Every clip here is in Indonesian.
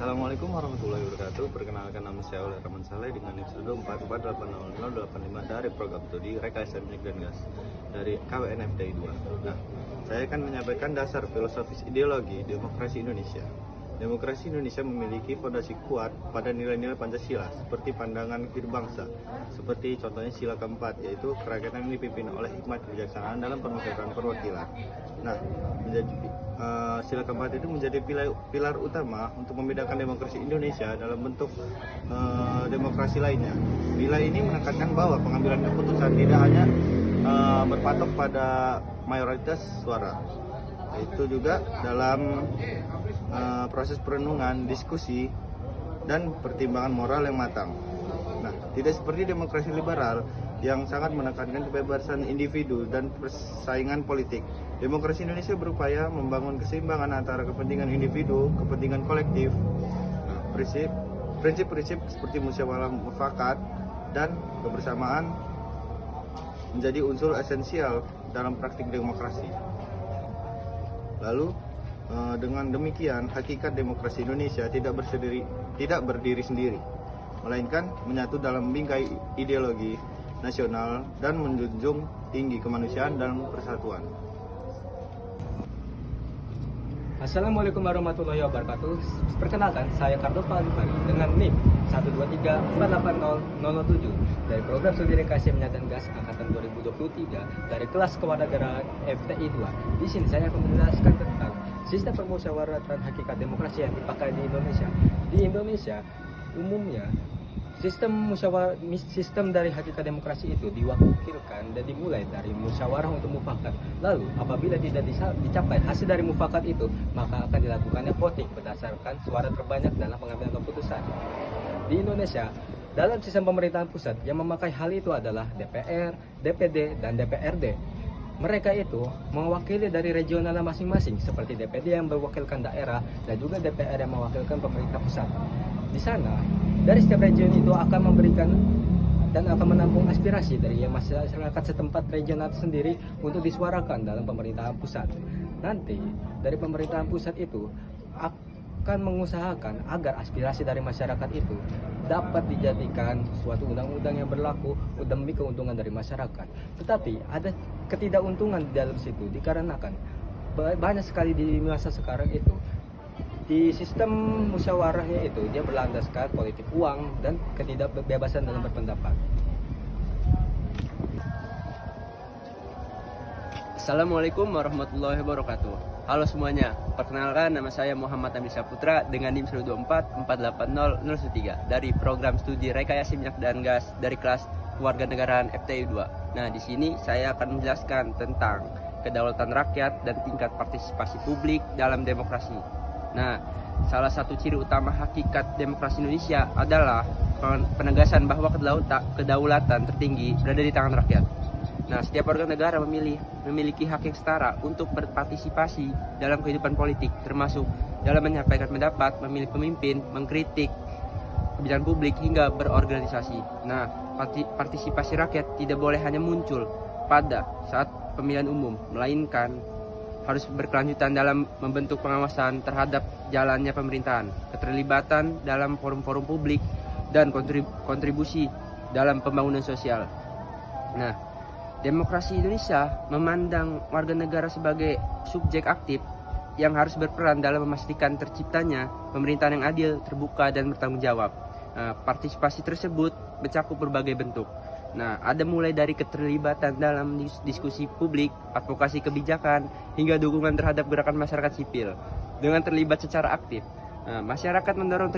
Assalamualaikum warahmatullahi wabarakatuh. Perkenalkan, nama saya Oleh Rahman Saleh dengan NIM 124480085 dari program studi Rekayasa Minyak dan Gas dari KWN FTI 2. Nah, saya akan menyampaikan dasar filosofis ideologi demokrasi Indonesia. Demokrasi Indonesia memiliki fondasi kuat pada nilai-nilai Pancasila seperti pandangan hidup bangsa, seperti contohnya sila keempat, yaitu kerakyatan yang dipimpin oleh hikmat kebijaksanaan dalam permusyawaratan perwakilan. Nah, sila keempat itu menjadi pilar utama untuk membedakan demokrasi Indonesia dalam bentuk demokrasi lainnya. Pilar ini menekankan bahwa pengambilan keputusan tidak hanya berpatok pada mayoritas suara, itu juga dalam proses perenungan, diskusi, dan pertimbangan moral yang matang. Nah, tidak seperti demokrasi liberal yang sangat menekankan kebebasan individu dan persaingan politik. Demokrasi Indonesia berupaya membangun keseimbangan antara kepentingan individu, kepentingan kolektif. Nah, prinsip-prinsip seperti musyawarah mufakat dan kebersamaan menjadi unsur esensial dalam praktik demokrasi. Lalu dengan demikian, hakikat demokrasi Indonesia tidak berdiri sendiri, melainkan menyatu dalam bingkai ideologi nasional dan menjunjung tinggi kemanusiaan dan persatuan. Assalamualaikum warahmatullahi wabarakatuh. Perkenalkan, saya Kardofa Alifani dengan NIM 123480007 dari program studi Rekayasa Minyak dan Gas angkatan 2023 dari kelas kewarganegaraan FTI 2. Di sini saya akan menjelaskan tentang sistem permusyawaratan hakikat demokrasi yang dipakai di Indonesia. Di Indonesia, umumnya sistem dari hakikat demokrasi itu diwakilkan dan dimulai dari musyawarah untuk mufakat. Lalu apabila tidak dicapai hasil dari mufakat itu, maka akan dilakukannya voting berdasarkan suara terbanyak dalam pengambilan keputusan. Di Indonesia, dalam sistem pemerintahan pusat yang memakai hal itu adalah DPR, DPD, dan DPRD. Mereka itu mewakili dari regional masing-masing, seperti DPD yang mewakilkan daerah dan juga DPR yang mewakilkan pemerintah pusat. Di sana, dari setiap region itu akan memberikan dan akan menampung aspirasi dari masyarakat setempat regional sendiri untuk disuarakan dalam pemerintahan pusat. Nanti, dari pemerintahan pusat itu akan mengusahakan agar aspirasi dari masyarakat itu dapat dijadikan suatu undang-undang yang berlaku demi keuntungan dari masyarakat. Tetapi ada ketidakuntungan di dalam situ dikarenakan banyak sekali di masa sekarang itu di sistem musyawarahnya itu dia berlandaskan politik uang dan ketidakbebasan dalam berpendapat. Assalamualaikum warahmatullahi wabarakatuh. Halo semuanya, perkenalkan nama saya Muhammad Amir Saputra dengan NIM 124480013 dari program studi Rekayasa Minyak dan Gas dari kelas kewarganegaraan FTI 2. Nah, di sini saya akan menjelaskan tentang kedaulatan rakyat dan tingkat partisipasi publik dalam demokrasi. Nah, salah satu ciri utama hakikat demokrasi Indonesia adalah penegasan bahwa kedaulatan tertinggi berada di tangan rakyat. Nah, setiap warga negara memiliki hak yang setara untuk berpartisipasi dalam kehidupan politik, termasuk dalam menyampaikan pendapat, memilih pemimpin, mengkritik kebijakan publik, hingga berorganisasi. Nah, partisipasi rakyat tidak boleh hanya muncul pada saat pemilihan umum, melainkan harus berkelanjutan dalam membentuk pengawasan terhadap jalannya pemerintahan, keterlibatan dalam forum-forum publik, dan kontribusi dalam pembangunan sosial. Nah, demokrasi Indonesia memandang warga negara sebagai subjek aktif yang harus berperan dalam memastikan terciptanya pemerintahan yang adil, terbuka, dan bertanggung jawab. Nah, partisipasi tersebut mencakup berbagai bentuk. Nah, ada mulai dari keterlibatan dalam diskusi publik, advokasi kebijakan, hingga dukungan terhadap gerakan masyarakat sipil. Dengan terlibat secara aktif, masyarakat mendorong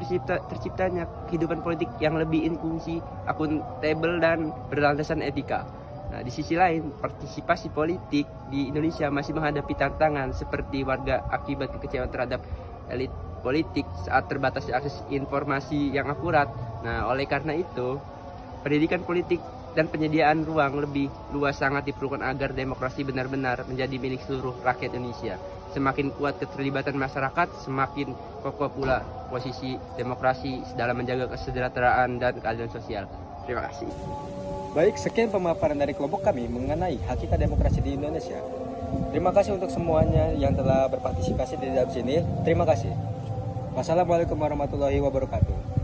terciptanya kehidupan politik yang lebih inklusif, akuntabel, dan berlandasan etika. Nah, di sisi lain, partisipasi politik di Indonesia masih menghadapi tantangan seperti warga akibat kekecewaan terhadap elit politik saat terbatasnya akses informasi yang akurat. Nah, oleh karena itu, pendidikan politik dan penyediaan ruang lebih luas sangat diperlukan agar demokrasi benar-benar menjadi milik seluruh rakyat Indonesia. Semakin kuat keterlibatan masyarakat, semakin kokoh pula posisi demokrasi dalam menjaga kesejahteraan dan keadilan sosial. Terima kasih. Baik, sekian pemaparan dari kelompok kami mengenai hakikat demokrasi di Indonesia. Terima kasih untuk semuanya yang telah berpartisipasi di dalam sini. Terima kasih. Wassalamualaikum warahmatullahi wabarakatuh.